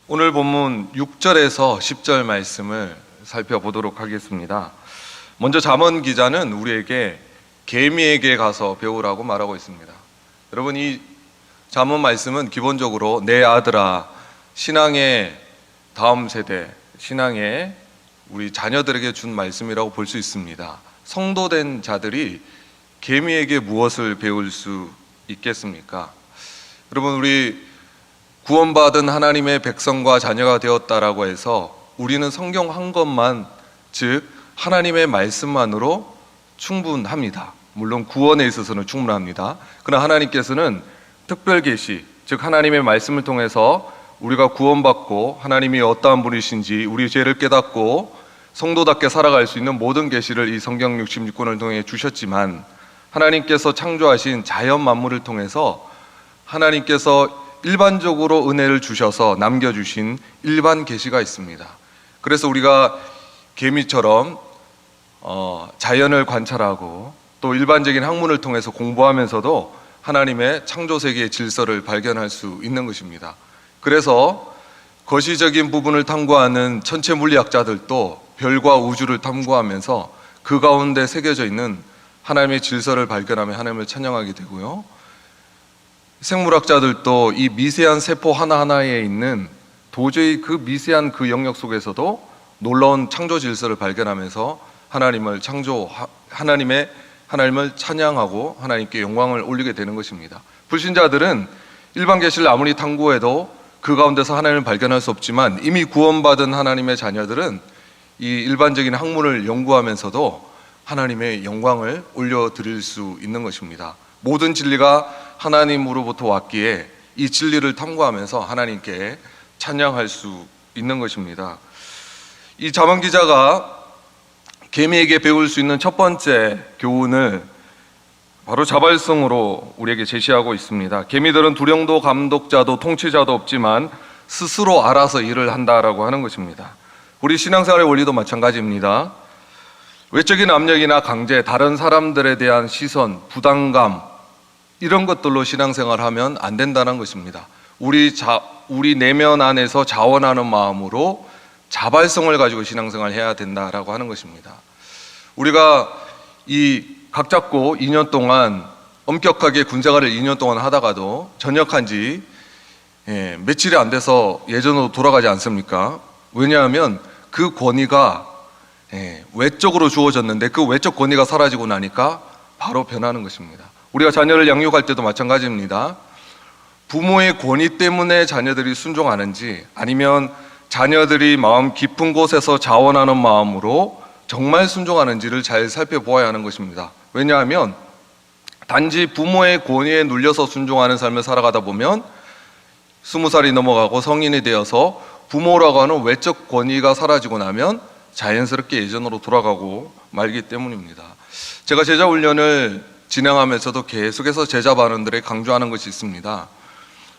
오늘 본문 6절에서 10절 말씀을 살펴보도록 하겠습니다. 먼저 잠언 기자는 우리에게 개미에게 가서 배우라고 말하고 있습니다. 여러분, 이 잠언 말씀은 기본적으로 내 아들아, 신앙의 다음 세대, 신앙의 우리 자녀들에게 준 말씀이라고 볼 수 있습니다. 성도된 자들이 개미에게 무엇을 배울 수 있겠습니까? 여러분, 우리 구원받은 하나님의 백성과 자녀가 되었다라고 해서 우리는 성경 한 것만, 즉 하나님의 말씀만으로 충분합니다. 물론 구원에 있어서는 충분합니다. 그러나 하나님께서는 특별 계시, 즉 하나님의 말씀을 통해서 우리가 구원받고 하나님이 어떠한 분이신지 우리 죄를 깨닫고 성도답게 살아갈 수 있는 모든 계시를 이 성경 66권을 통해 주셨지만, 하나님께서 창조하신 자연 만물을 통해서 하나님께서 일반적으로 은혜를 주셔서 남겨주신 일반 계시가 있습니다. 그래서 우리가 개미처럼 자연을 관찰하고 또 일반적인 학문을 통해서 공부하면서도 하나님의 창조세계의 질서를 발견할 수 있는 것입니다. 그래서 거시적인 부분을 탐구하는 천체 물리학자들도 별과 우주를 탐구하면서 그 가운데 새겨져 있는 하나님의 질서를 발견하며 하나님을 찬양하게 되고요, 생물학자들도 이 미세한 세포 하나하나에 있는 도저히 그 미세한 그 영역 속에서도 놀라운 창조 질서를 발견하면서 하나님을 찬양하고 하나님께 영광을 올리게 되는 것입니다. 불신자들은 일반 계시를 아무리 탐구해도 그 가운데서 하나님을 발견할 수 없지만, 이미 구원받은 하나님의 자녀들은 이 일반적인 학문을 연구하면서도 하나님의 영광을 올려드릴 수 있는 것입니다. 모든 진리가 하나님으로부터 왔기에 이 진리를 탐구하면서 하나님께 찬양할 수 있는 것입니다. 이 잠언 기자가 개미에게 배울 수 있는 첫 번째 교훈을 바로 자발성으로 우리에게 제시하고 있습니다. 개미들은 두령도 감독자도 통치자도 없지만 스스로 알아서 일을 한다라고 하는 것입니다. 우리 신앙생활의 원리도 마찬가지입니다. 외적인 압력이나 강제, 다른 사람들에 대한 시선, 부담감, 이런 것들로 신앙생활하면 안 된다는 것입니다. 우리 내면 안에서 자원하는 마음으로 자발성을 가지고 신앙생활을 해야 된다라고 하는 것입니다. 우리가 이 각 잡고 2년 동안 엄격하게 군생활을 2년 동안 하다가도 전역한 지 며칠이 안 돼서 예전으로 돌아가지 않습니까? 왜냐하면 그 권위가 외적으로 주어졌는데 그 외적 권위가 사라지고 나니까 바로 변하는 것입니다. 우리가 자녀를 양육할 때도 마찬가지입니다. 부모의 권위 때문에 자녀들이 순종하는지, 아니면 자녀들이 마음 깊은 곳에서 자원하는 마음으로 정말 순종하는지를 잘 살펴보아야 하는 것입니다. 왜냐하면 단지 부모의 권위에 눌려서 순종하는 삶을 살아가다 보면 20살이 넘어가고 성인이 되어서 부모라고 하는 외적 권위가 사라지고 나면 자연스럽게 예전으로 돌아가고 말기 때문입니다. 제가 제자 훈련을 진행하면서도 계속해서 제자반원들에 강조하는 것이 있습니다.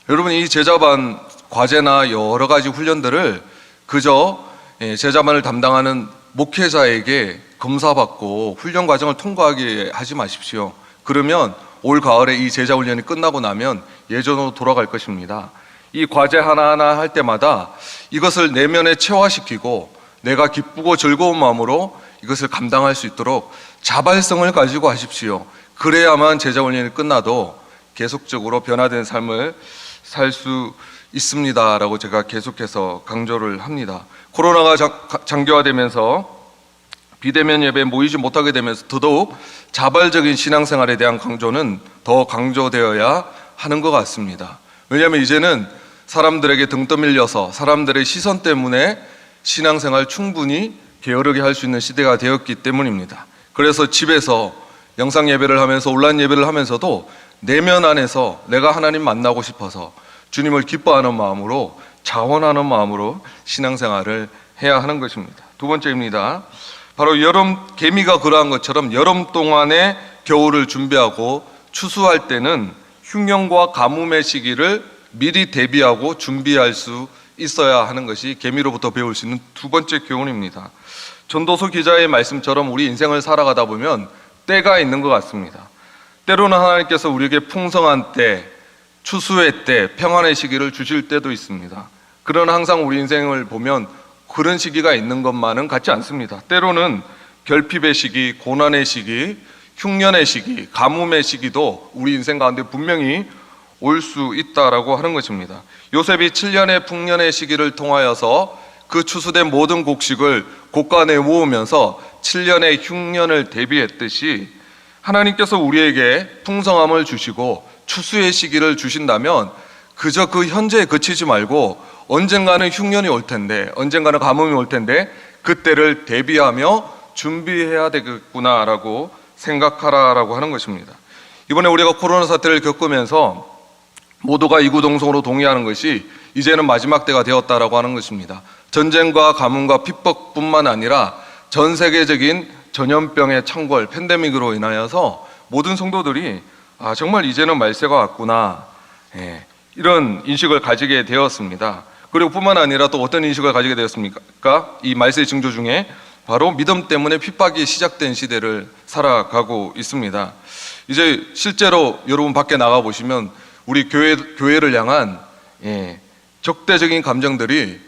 여러분, 이 제자반 과제나 여러 가지 훈련들을 그저 제자반을 담당하는 목회자에게 검사받고 훈련 과정을 통과하게 하지 마십시오. 그러면 올 가을에 이 제자 훈련이 끝나고 나면 예전으로 돌아갈 것입니다. 이 과제 하나하나 할 때마다 이것을 내면에 체화시키고 내가 기쁘고 즐거운 마음으로 이것을 감당할 수 있도록 자발성을 가지고 하십시오. 그래야만 제자 훈련이 끝나도 계속적으로 변화된 삶을 살 수 있습니다라고 제가 계속해서 강조를 합니다. 코로나가 장기화되면서 비대면 예배에 모이지 못하게 되면서 더더욱 자발적인 신앙생활에 대한 강조는 더 강조되어야 하는 것 같습니다. 왜냐하면 이제는 사람들에게 등 떠밀려서 사람들의 시선 때문에 신앙생활 충분히 게으르게 할 수 있는 시대가 되었기 때문입니다. 그래서 집에서 영상 예배를 하면서 온라인 예배를 하면서도 내면 안에서 내가 하나님 만나고 싶어서 주님을 기뻐하는 마음으로, 자원하는 마음으로 신앙생활을 해야 하는 것입니다. 두 번째입니다. 바로 개미가 그러한 것처럼 여름 동안에 겨울을 준비하고 추수할 때는 흉년과 가뭄의 시기를 미리 대비하고 준비할 수 있어야 하는 것이 개미로부터 배울 수 있는 두 번째 교훈입니다. 전도서 기자의 말씀처럼 우리 인생을 살아가다 보면 때가 있는 것 같습니다. 때로는 하나님께서 우리에게 풍성한 때, 추수의 때, 평안의 시기를 주실 때도 있습니다. 그러나 항상 우리 인생을 보면 그런 시기가 있는 것만은 같지 않습니다. 때로는 결핍의 시기, 고난의 시기, 흉년의 시기, 가뭄의 시기도 우리 인생 가운데 분명히 올 수 있다라고 하는 것입니다. 요셉이 7년의 풍년의 시기를 통하여서 그 추수된 모든 곡식을 곡간에 모으면서 7년의 흉년을 대비했듯이 하나님께서 우리에게 풍성함을 주시고 추수의 시기를 주신다면 그저 그 현재에 그치지 말고 언젠가는 흉년이 올 텐데, 언젠가는 가뭄이 올 텐데 그때를 대비하며 준비해야 되겠구나라고 생각하라라고 하는 것입니다. 이번에 우리가 코로나 사태를 겪으면서 모두가 이구동성으로 동의하는 것이 이제는 마지막 때가 되었다라고 하는 것입니다. 전쟁과 가뭄과 핍박뿐만 아니라 전 세계적인 전염병의 창궐, 팬데믹으로 인하여서 모든 성도들이 정말 이제는 말세가 왔구나, 이런 인식을 가지게 되었습니다. 그리고 뿐만 아니라 또 어떤 인식을 가지게 되었습니까? 이 말세의 징조 중에 바로 믿음 때문에 핍박이 시작된 시대를 살아가고 있습니다. 이제 실제로 여러분 밖에 나가 보시면 우리 교회를 향한 적대적인 감정들이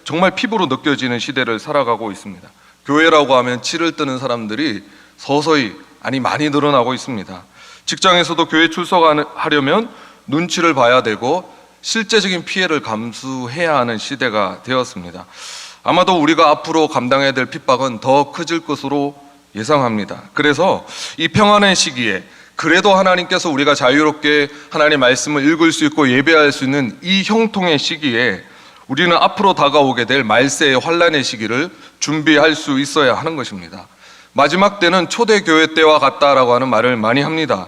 정말 피부로 느껴지는 시대를 살아가고 있습니다. 교회라고 하면 치를 뜨는 사람들이 서서히 많이 늘어나고 있습니다. 직장에서도 교회 출석하려면 눈치를 봐야 되고 실제적인 피해를 감수해야 하는 시대가 되었습니다. 아마도 우리가 앞으로 감당해야 될 핍박은 더 커질 것으로 예상합니다. 그래서 이 평안의 시기에 그래도 하나님께서 우리가 자유롭게 하나님의 말씀을 읽을 수 있고 예배할 수 있는 이 형통의 시기에 우리는 앞으로 다가오게 될 말세의 환란의 시기를 준비할 수 있어야 하는 것입니다. 마지막 때는 초대교회 때와 같다라고 하는 말을 많이 합니다.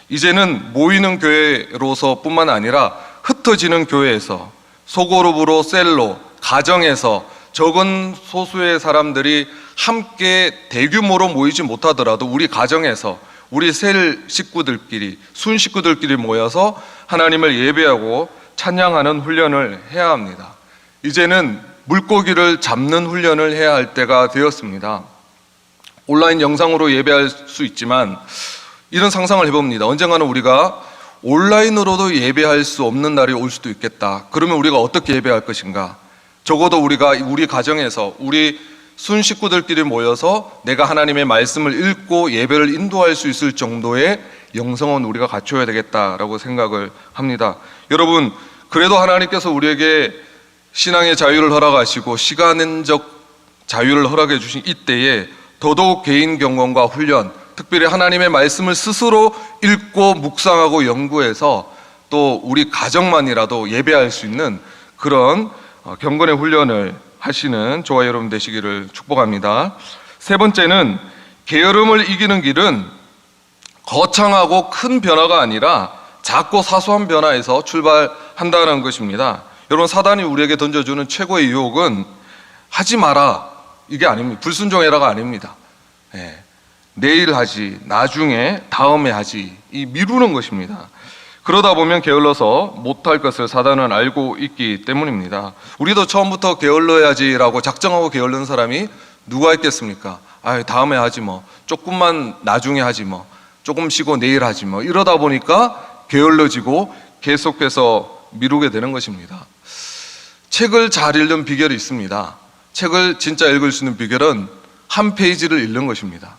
이제는 모이는 교회로서 뿐만 아니라 흩어지는 교회에서, 소그룹으로, 셀로, 가정에서 적은 소수의 사람들이 함께 대규모로 모이지 못하더라도 우리 가정에서, 우리 셀 식구들끼리, 순 식구들끼리 모여서 하나님을 예배하고 찬양하는 훈련을 해야 합니다. 이제는 물고기를 잡는 훈련을 해야 할 때가 되었습니다. 온라인 영상으로 예배할 수 있지만 이런 상상을 해봅니다. 언젠가는 우리가 온라인으로도 예배할 수 없는 날이 올 수도 있겠다. 그러면 우리가 어떻게 예배할 것인가? 적어도 우리가 우리 가정에서, 우리 순 식구들끼리 모여서 내가 하나님의 말씀을 읽고 예배를 인도할 수 있을 정도의 영성은 우리가 갖춰야 되겠다라고 생각을 합니다. 여러분, 그래도 하나님께서 우리에게 신앙의 자유를 허락하시고 시간적 자유를 허락해 주신 이때에 더더욱 개인 경건과 훈련, 특별히 하나님의 말씀을 스스로 읽고 묵상하고 연구해서 또 우리 가정만이라도 예배할 수 있는 그런 경건의 훈련을 하시는 저와 여러분 되시기를 축복합니다. 세 번째는 게으름을 이기는 길은 거창하고 큰 변화가 아니라 작고 사소한 변화에서 출발한다는 것입니다. 여러분, 사단이 우리에게 던져주는 최고의 유혹은 하지 마라, 이게 아닙니다. 불순종해라가 아닙니다. 내일 하지, 나중에, 다음에 하지, 이 미루는 것입니다. 그러다 보면 게을러서 못할 것을 사단은 알고 있기 때문입니다. 우리도 처음부터 게을러야지라고 작정하고 게을른 사람이 누가 있겠습니까? 다음에 하지 뭐, 조금만 나중에 하지 뭐, 조금 쉬고 내일 하지 뭐, 이러다 보니까 게을러지고 계속해서 미루게 되는 것입니다. 책을 잘 읽는 비결이 있습니다. 책을 진짜 읽을 수 있는 비결은 한 페이지를 읽는 것입니다.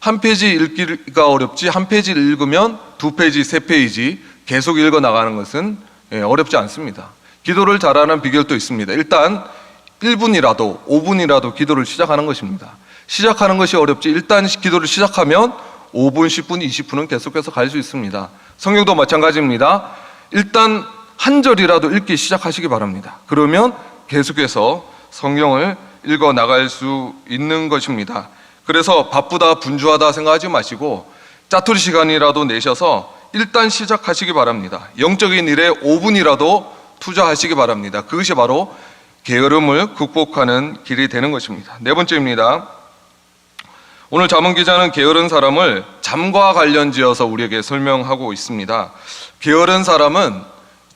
한 페이지 읽기가 어렵지, 한 페이지를 읽으면 두 페이지, 세 페이지 계속 읽어 나가는 것은 어렵지 않습니다. 기도를 잘하는 비결도 있습니다. 일단 1분이라도 5분이라도 기도를 시작하는 것입니다. 시작하는 것이 어렵지, 일단 기도를 시작하면 5분, 10분, 20분은 계속해서 갈 수 있습니다. 성경도 마찬가지입니다. 일단 한 절이라도 읽기 시작하시기 바랍니다. 그러면 계속해서 성경을 읽어 나갈 수 있는 것입니다. 그래서 바쁘다, 분주하다 생각하지 마시고 짜투리 시간이라도 내셔서 일단 시작하시기 바랍니다. 영적인 일에 5분이라도 투자하시기 바랍니다. 그것이 바로 게으름을 극복하는 길이 되는 것입니다. 네 번째입니다. 오늘 잠언 기자는 게으른 사람을 잠과 관련지어서 우리에게 설명하고 있습니다. 게으른 사람은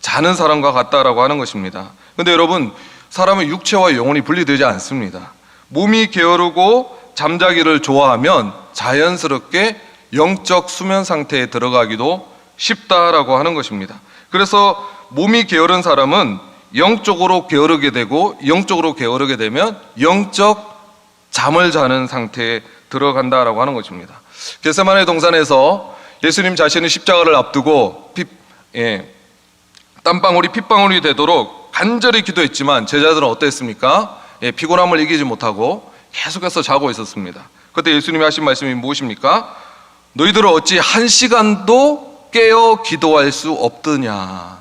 자는 사람과 같다라고 하는 것입니다. 그런데 여러분, 사람의 육체와 영혼이 분리되지 않습니다. 몸이 게으르고 잠자기를 좋아하면 자연스럽게 영적 수면 상태에 들어가기도 쉽다라고 하는 것입니다. 그래서 몸이 게으른 사람은 영적으로 게으르게 되고, 영적으로 게으르게 되면 영적 잠을 자는 상태에 들어간다라고 하는 것입니다. 겟세마네 동산에서 예수님 자신은 십자가를 앞두고 땀방울이 핏방울이 되도록 간절히 기도했지만 제자들은 어땠습니까? 피곤함을 이기지 못하고 계속해서 자고 있었습니다. 그때 예수님이 하신 말씀이 무엇입니까? 너희들은 어찌 한 시간도 깨어 기도할 수 없더냐.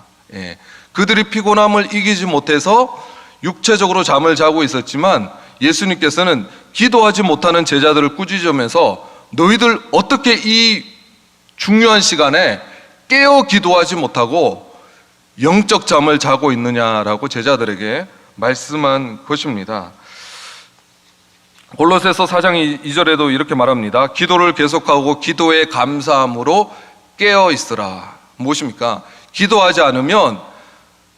그들이 피곤함을 이기지 못해서 육체적으로 잠을 자고 있었지만 예수님께서는 기도하지 못하는 제자들을 꾸짖으면서 너희들 어떻게 이 중요한 시간에 깨어 기도하지 못하고 영적 잠을 자고 있느냐라고 제자들에게 말씀한 것입니다. 골로새서 4장 2절에도 이렇게 말합니다. 기도를 계속하고 기도에 감사함으로 깨어 있으라. 무엇입니까? 기도하지 않으면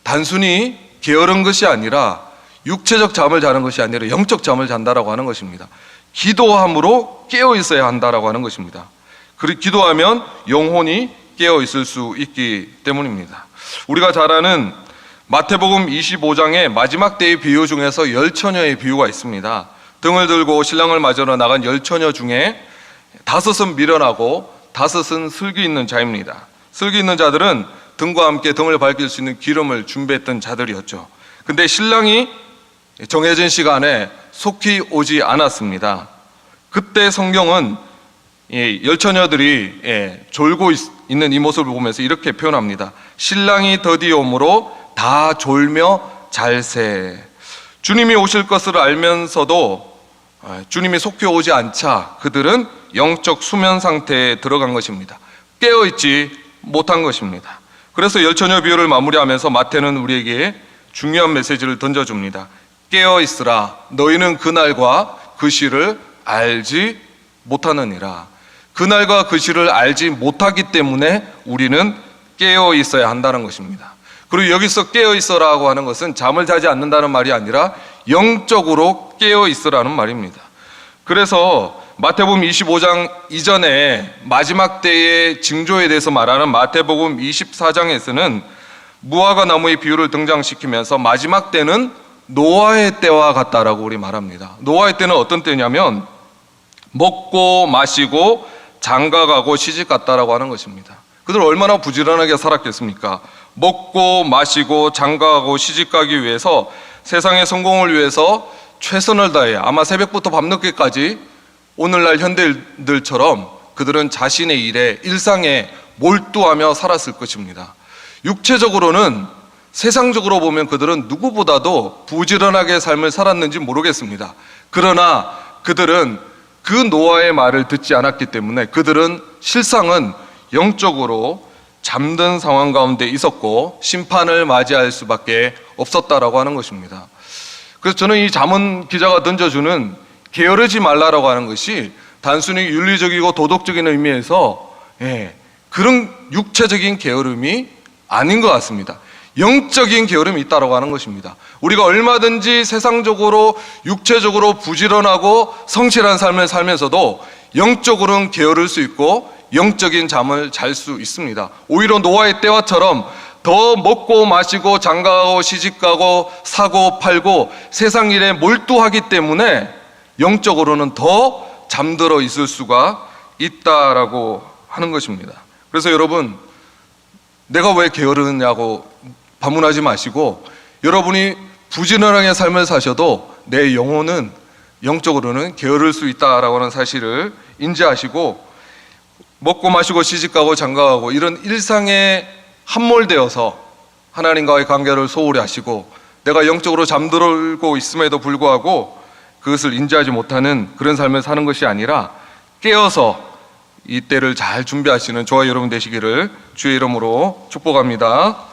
단순히 게으른 것이 아니라 육체적 잠을 자는 것이 아니라 영적 잠을 잔다라고 하는 것입니다. 기도함으로 깨어 있어야 한다라고 하는 것입니다. 그리고 기도하면 영혼이 깨어 있을 수 있기 때문입니다. 우리가 잘 아는 마태복음 25장의 마지막 때의 비유 중에서 열처녀의 비유가 있습니다. 등을 들고 신랑을 맞으러 나간 열처녀 중에 5은 미련하고 5은 슬기 있는 자입니다. 슬기 있는 자들은 등과 함께 등을 밝힐 수 있는 기름을 준비했던 자들이었죠. 근데 신랑이 정해진 시간에 속히 오지 않았습니다. 그때 성경은 열처녀들이 졸고 있는 이 모습을 보면서 이렇게 표현합니다. 신랑이 더디 오므로 다 졸며 잘세. 주님이 오실 것을 알면서도 주님이 속히 오지 않자 그들은 영적 수면 상태에 들어간 것입니다. 깨어있지 못한 것입니다. 그래서 열처녀 비유를 마무리하면서 마태는 우리에게 중요한 메시지를 던져줍니다. 깨어있으라. 너희는 그날과 그 시를 알지 못하느니라. 그날과 그 시를 알지 못하기 때문에 우리는 깨어 있어야 한다는 것입니다. 그리고 여기서 깨어 있어라고 하는 것은 잠을 자지 않는다는 말이 아니라 영적으로 깨어 있으라는 말입니다. 그래서 마태복음 25장 이전에 마지막 때의 징조에 대해서 말하는 마태복음 24장에서는 무화과 나무의 비유를 등장시키면서 마지막 때는 노아의 때와 같다라고 우리 말합니다. 노아의 때는 어떤 때냐면 먹고 마시고 장가가고 시집갔다라고 하는 것입니다. 그들 얼마나 부지런하게 살았겠습니까? 먹고 마시고 장가가고 시집가기 위해서 세상의 성공을 위해서 최선을 다해 아마 새벽부터 밤늦게까지 오늘날 현대인들처럼 그들은 자신의 일에 일상에 몰두하며 살았을 것입니다. 육체적으로는 세상적으로 보면 그들은 누구보다도 부지런하게 삶을 살았는지 모르겠습니다. 그러나 그들은 그 노아의 말을 듣지 않았기 때문에 그들은 실상은 영적으로 잠든 상황 가운데 있었고 심판을 맞이할 수밖에 없었다라고 하는 것입니다. 그래서 저는 이 잠언 기자가 던져주는 게으르지 말라라고 하는 것이 단순히 윤리적이고 도덕적인 의미에서 그런 육체적인 게으름이 아닌 것 같습니다. 영적인 게으름이 있다라고 하는 것입니다. 우리가 얼마든지 세상적으로 육체적으로 부지런하고 성실한 삶을 살면서도 영적으로는 게으를 수 있고 영적인 잠을 잘 수 있습니다. 오히려 노아의 때와처럼 더 먹고 마시고 장가가고 시집가고 사고 팔고 세상 일에 몰두하기 때문에 영적으로는 더 잠들어 있을 수가 있다라고 하는 것입니다. 그래서 여러분, 내가 왜 게으르냐고 반문하지 마시고 여러분이 부지런하게 삶을 사셔도 내 영혼은 영적으로는 게으를 수 있다라고 하는 사실을 인지하시고 먹고 마시고 시집가고 장가가고 이런 일상에 함몰되어서 하나님과의 관계를 소홀히 하시고 내가 영적으로 잠들고 있음에도 불구하고 그것을 인지하지 못하는 그런 삶을 사는 것이 아니라 깨어서 이 때를 잘 준비하시는 저와 여러분 되시기를 주의 이름으로 축복합니다.